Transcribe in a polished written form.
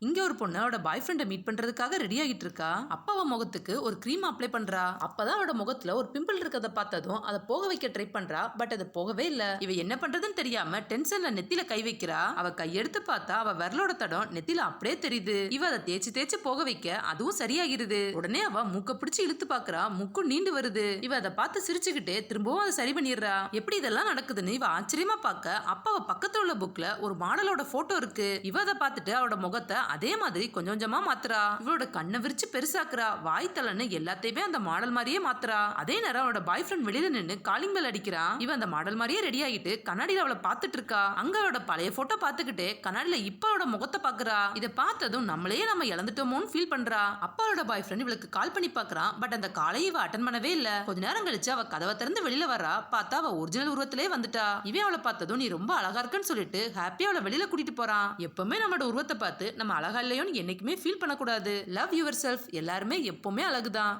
இங்க ஒரு பொண்ணு அவட பாய் ஃப்ரெண்டை மீட் பண்றதுக்காக ரெடி ஆகிட்டு இருக்கா. அப்ப அவ முகத்துக்கு ஒரு கிரீம் அப்ளை பண்றா. அப்பதான் அவட முகத்துல ஒரு பிம்பிள் இருக்கத பார்த்ததும் அதை போக வைக்க ட்ரை பண்றா. பட் அது போகவே இல்ல. இவ என்ன பண்றதுன்னு தெரியாம டென்ஷன்ல நெத்தில கை வைக்கிறா. அவ கையெடுத்து பார்த்தா அவ விரலோட தடம் நெத்தில அப்படியே தெரியுது. இவ அதை தேய்ச்சி தேய்ச்சி போக வைக்க அதுவும் சரியாகிருது. உடனே அவ மூக்க பிடிச்சு இழுத்து பாக்குறா. மூக்கு நீண்டு வருது. இவ அதை பார்த்து சிரிச்சுக்கிட்டே திரும்பவும் அதை சரி பண்ணிடுறா. எப்படி இதெல்லாம் நடக்குதுன்னு இவ ஆச்சரியமா பார்க்க அப்ப அவ பக்கத்துல உள்ள புக்ல ஒரு மாடலோட போட்டோ இருக்கு. இவ அதை பார்த்துட்டு அவட முகத்தை அதே மாதிரி கொஞ்சம் கொஞ்சமா மாத்துறா. இவளோட கண்ணை விரிச்சு பெருசாக்குறா. வாய் தலன்னு எல்லாத்தையுமே அந்த மாடல் மாதிரியே மாத்துறா. அதே நேரம் அவளோட பாய் ஃப்ரெண்ட் வெளியில நின்னு காலிங் பெல் அடிக்கிறான். இவ அந்த மாடல் மாதிரியே ரெடி ஆகிட்டு கண்ணாடியில அவளை பார்த்துட்டு இருக்கா. அங்க அவளோட பழைய போட்டோ பார்த்துக்கிட்டு கண்ணாடியில இப்ப அவளோட முகத்தை பாக்குறா. இதை பார்த்ததும் நம்ம இழந்துட்டோமோன்னு ஃபீல் பண்றா. அப்ப அவளோட பாய் ஃப்ரெண்ட் இவளுக்கு கால் பண்ணி பாக்குறான். பட் அந்த காலை இவ அட்டன் பண்ணவே இல்ல. கொஞ்ச நேரம் கழிச்சு அவ கதவை திறந்து வெளியில வரா. பார்த்தா அவ ஒரிஜினல் உருவத்திலே வந்துட்டா. இவன் அவளை பார்த்ததும் நீ ரொம்ப அழகா இருக்குன்னு சொல்லிட்டு ஹாப்பியா அவளை வெளியில கூட்டிட்டு போறான். எப்பவுமே நம்மளோட உருவத்தை பார்த்து நம்ம அழகா இல்லையோன்னு என்னைக்குமே ஃபீல் பண்ணக்கூடாது. Love your self. எல்லாருமே எப்பவுமே அழகுதான்.